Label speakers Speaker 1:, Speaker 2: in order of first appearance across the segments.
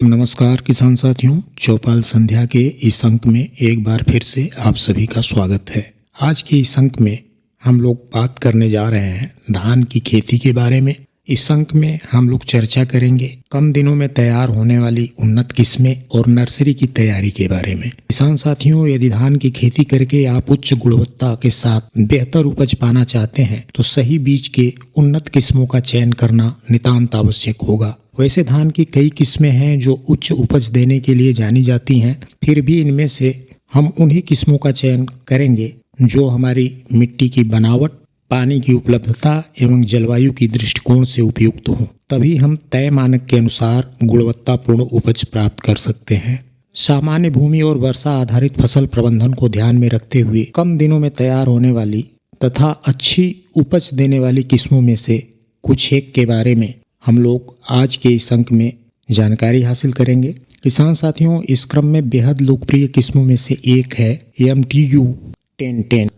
Speaker 1: नमस्कार किसान साथियों, चौपाल संध्या के इस अंक में एक बार फिर से आप सभी का स्वागत है। आज के इस अंक में हम लोग बात करने जा रहे हैं धान की खेती के बारे में। इस अंक में हम लोग चर्चा करेंगे कम दिनों में तैयार होने वाली उन्नत किस्में और नर्सरी की तैयारी के बारे में। किसान साथियों, यदि धान की खेती करके आप उच्च गुणवत्ता के साथ बेहतर उपज पाना चाहते हैं तो सही बीज के उन्नत किस्मों का चयन करना नितांत आवश्यक होगा। वैसे धान की कई किस्में हैं जो उच्च उपज देने के लिए जानी जाती हैं, फिर भी इनमें से हम उन्हीं किस्मों का चयन करेंगे जो हमारी मिट्टी की बनावट, पानी की उपलब्धता एवं जलवायु की दृष्टिकोण से उपयुक्त हों। तभी हम तय मानक के अनुसार गुणवत्तापूर्ण उपज प्राप्त कर सकते हैं। सामान्य भूमि और वर्षा आधारित फसल प्रबंधन को ध्यान में रखते हुए कम दिनों में तैयार होने वाली तथा अच्छी उपज देने वाली किस्मों में से कुछ एक के बारे में हम लोग आज के इस अंक में जानकारी हासिल करेंगे। किसान साथियों, इस क्रम में बेहद लोकप्रिय किस्मों में से एक है MTU 1010।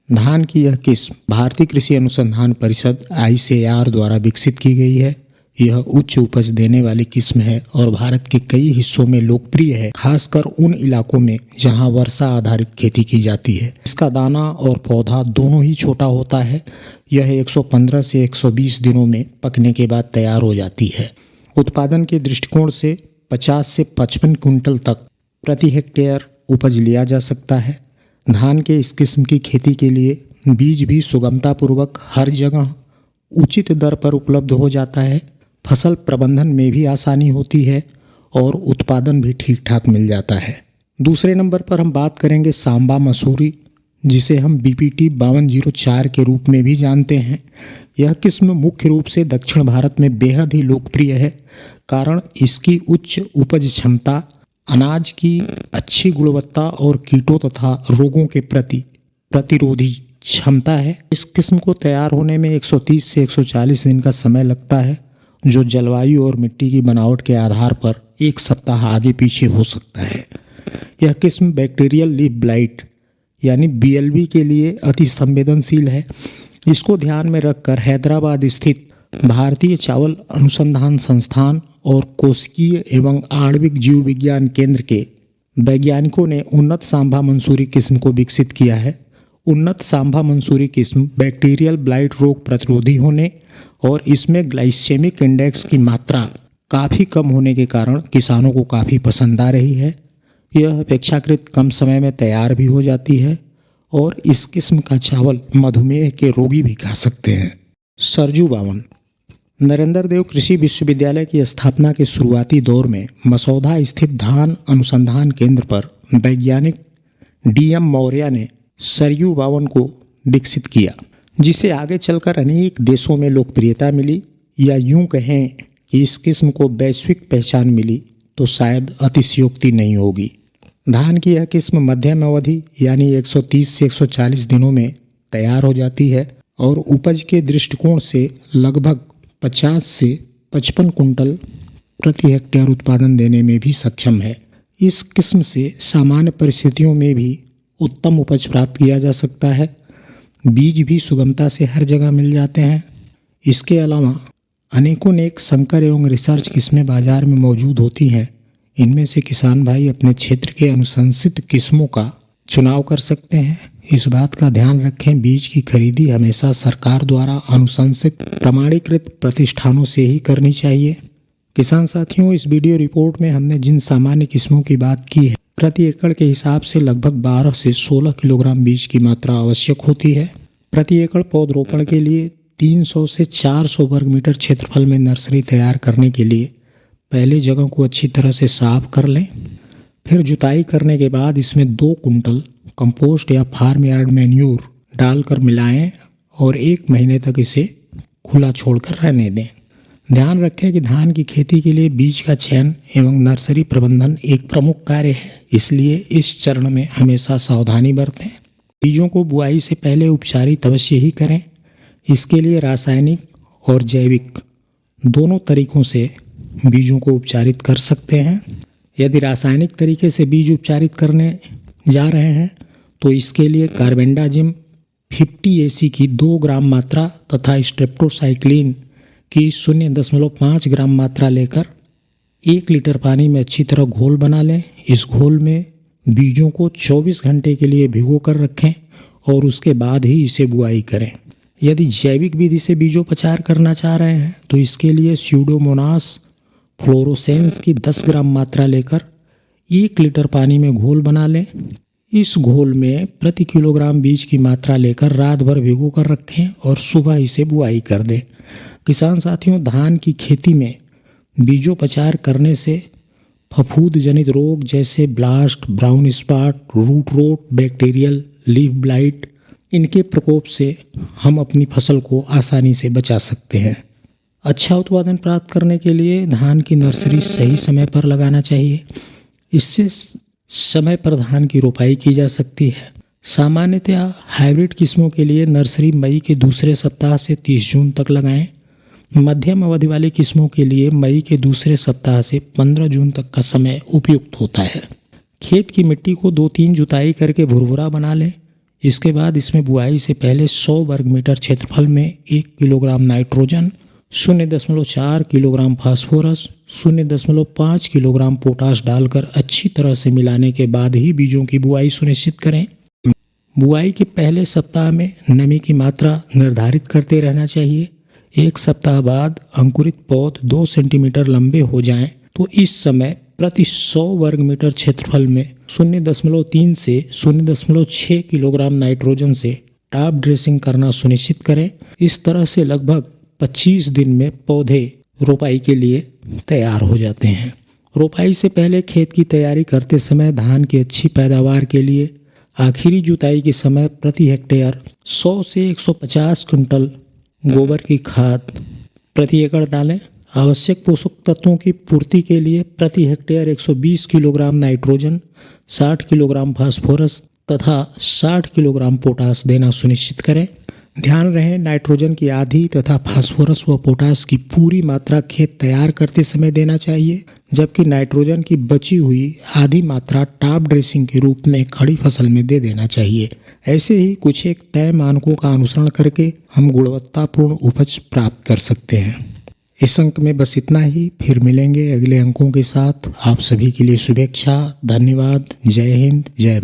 Speaker 1: धान की यह किस्म भारतीय कृषि अनुसंधान परिषद ICAR द्वारा विकसित की गई है। यह उच्च उपज देने वाली किस्म है और भारत के कई हिस्सों में लोकप्रिय है, खासकर उन इलाकों में जहां वर्षा आधारित खेती की जाती है। इसका दाना और पौधा दोनों ही छोटा होता है। यह 115 से 120 दिनों में पकने के बाद तैयार हो जाती है। उत्पादन के दृष्टिकोण से 50 से 55 कुंटल तक प्रति हेक्टेयर उपज लिया जा सकता है। धान के इस किस्म की खेती के लिए बीज भी सुगमतापूर्वक हर जगह उचित दर पर उपलब्ध हो जाता है। फसल प्रबंधन में भी आसानी होती है और उत्पादन भी ठीक ठाक मिल जाता है। दूसरे नंबर पर हम बात करेंगे सांबा मसूरी, जिसे हम BPT 5204 के रूप में भी जानते हैं। यह किस्म मुख्य रूप से दक्षिण भारत में बेहद ही लोकप्रिय है, कारण इसकी उच्च उपज क्षमता, अनाज की अच्छी गुणवत्ता और कीटों तथा रोगों के प्रति प्रतिरोधी क्षमता है। इस किस्म को तैयार होने में 130 से 140 दिन का समय लगता है, जो जलवायु और मिट्टी की बनावट के आधार पर एक सप्ताह आगे पीछे हो सकता है। यह किस्म बैक्टीरियल लीफ ब्लाइट यानी BLB के लिए अति संवेदनशील है। इसको ध्यान में रखकर हैदराबाद स्थित भारतीय चावल अनुसंधान संस्थान और कोशिकीय एवं आणविक जीव विज्ञान केंद्र के वैज्ञानिकों ने उन्नत सांभा मंसूरी किस्म को विकसित किया है। उन्नत सांभा मंसूरी किस्म बैक्टीरियल ब्लाइट रोग प्रतिरोधी होने और इसमें ग्लाइसेमिक इंडेक्स की मात्रा काफ़ी कम होने के कारण किसानों को काफ़ी पसंद आ रही है। यह अपेक्षाकृत कम समय में तैयार भी हो जाती है और इस किस्म का चावल मधुमेह के रोगी भी खा सकते हैं। सरजू 52। नरेंद्र देव कृषि विश्वविद्यालय की स्थापना के शुरुआती दौर में मसौदा स्थित धान अनुसंधान केंद्र पर वैज्ञानिक DM मौर्य ने सरयू 52 को विकसित किया, जिसे आगे चलकर अनेक देशों में लोकप्रियता मिली, या यूं कहें कि इस किस्म को वैश्विक पहचान मिली तो शायद अतिशयोक्ति नहीं होगी। धान की यह किस्म मध्यम अवधि यानी 130 से 140 दिनों में तैयार हो जाती है और उपज के दृष्टिकोण से लगभग 50 से 55 कुंटल प्रति हेक्टेयर उत्पादन देने में भी सक्षम है। इस किस्म से सामान्य परिस्थितियों में भी उत्तम उपज प्राप्त किया जा सकता है। बीज भी सुगमता से हर जगह मिल जाते हैं। इसके अलावा अनेकों नेक संकर एवं रिसर्च किस्में बाजार में मौजूद होती हैं। इनमें से किसान भाई अपने क्षेत्र के अनुशंसित किस्मों का चुनाव कर सकते हैं। इस बात का ध्यान रखें, बीज की खरीदी हमेशा सरकार द्वारा अनुशंसित प्रमाणीकृत प्रतिष्ठानों से ही करनी चाहिए। किसान साथियों, इस वीडियो रिपोर्ट में हमने जिन सामान्य किस्मों की बात की है, प्रति एकड़ के हिसाब से लगभग 12 से 16 किलोग्राम बीज की मात्रा आवश्यक होती है। प्रति एकड़ पौधरोपण के लिए 300 से 400 वर्ग मीटर क्षेत्रफल में नर्सरी तैयार करने के लिए पहले जगह को अच्छी तरह से साफ कर लें। फिर जुताई करने के बाद इसमें 2 कुंटल कंपोस्ट या फार्म यार्ड मैन्यूर डालकर मिलाएं और 1 महीने तक इसे खुला छोड़कर रहने दें। ध्यान रखें कि धान की खेती के लिए बीज का चयन एवं नर्सरी प्रबंधन एक प्रमुख कार्य है, इसलिए इस चरण में हमेशा सावधानी बरतें। बीजों को बुआई से पहले उपचारित अवश्य ही करें। इसके लिए रासायनिक और जैविक दोनों तरीकों से बीजों को उपचारित कर सकते हैं। यदि रासायनिक तरीके से बीज उपचारित करने जा रहे हैं तो इसके लिए कार्बेंडाजिम 50 AC की 2 ग्राम मात्रा तथा स्ट्रेप्टोसाइक्लिन की 0.5 ग्राम मात्रा लेकर 1 लीटर पानी में अच्छी तरह घोल बना लें। इस घोल में बीजों को 24 घंटे के लिए भिगो कर रखें और उसके बाद ही इसे बुआई करें। यदि जैविक विधि से बीजोपचार करना चाह रहे हैं तो इसके लिए स्यूडोमोनास फ्लोरोसेंस की 10 ग्राम मात्रा लेकर 1 लीटर पानी में घोल बना लें। इस घोल में प्रति किलोग्राम बीज की मात्रा लेकर रात भर भिगो कर रखें और सुबह इसे बुआई कर दें। किसान साथियों, धान की खेती में बीजोपचार करने से फफूंद जनित रोग जैसे blast, brown spot, root rot, bacterial leaf blight, इनके प्रकोप से हम अपनी फसल को आसानी से बचा सकते हैं। अच्छा उत्पादन प्राप्त करने के लिए धान की नर्सरी सही समय पर लगाना चाहिए। इससे समय पर धान की रोपाई की जा सकती है। सामान्यतः हाइब्रिड किस्मों के लिए नर्सरी मई के दूसरे सप्ताह से 30 जून तक लगाएं। मध्यम अवधि वाली किस्मों के लिए मई के दूसरे सप्ताह से 15 जून तक का समय उपयुक्त होता है। खेत की मिट्टी को 2-3 जुताई करके भुरभुरा बना लें। इसके बाद इसमें बुआई से पहले 100 वर्ग मीटर क्षेत्रफल में 1 kilogram nitrogen, 0.4 kilogram phosphorus, 0.5 kilogram potash डालकर अच्छी तरह से मिलाने के बाद ही बीजों की बुआई सुनिश्चित करें। बुआई के पहले सप्ताह में नमी की मात्रा निर्धारित करते रहना चाहिए। 1 सप्ताह बाद अंकुरित पौध 2 सेंटीमीटर लंबे हो जाएं तो इस समय प्रति 100 वर्ग मीटर क्षेत्रफल में 0.3 से 0.6 किलोग्राम नाइट्रोजन से टॉप ड्रेसिंग करना सुनिश्चित करें। इस तरह से लगभग 25 दिन में पौधे रोपाई के लिए तैयार हो जाते हैं। रोपाई से पहले खेत की तैयारी करते समय धान की अच्छी पैदावार के लिए आखिरी जुताई के समय प्रति हेक्टेयर 100 से 150 क्विंटल गोबर की खाद प्रति एकड़ डालें। आवश्यक पोषक तत्वों की पूर्ति के लिए प्रति hectare 120 kilogram nitrogen, 60 kilogram phosphorus तथा 60 किलोग्राम पोटाश देना सुनिश्चित करें। ध्यान रहे, नाइट्रोजन की आधी तथा फास्फोरस व पोटाश की पूरी मात्रा खेत तैयार करते समय देना चाहिए, जबकि नाइट्रोजन की बची हुई आधी मात्रा टॉप ड्रेसिंग के रूप में खड़ी फसल में दे देना चाहिए। ऐसे ही कुछ एक तय मानकों का अनुसरण करके हम गुणवत्तापूर्ण उपज प्राप्त कर सकते हैं। इस अंक में बस इतना ही। फिर मिलेंगे अगले अंकों के साथ। आप सभी के लिए शुभेच्छा। धन्यवाद। जय हिंद, जय भारत।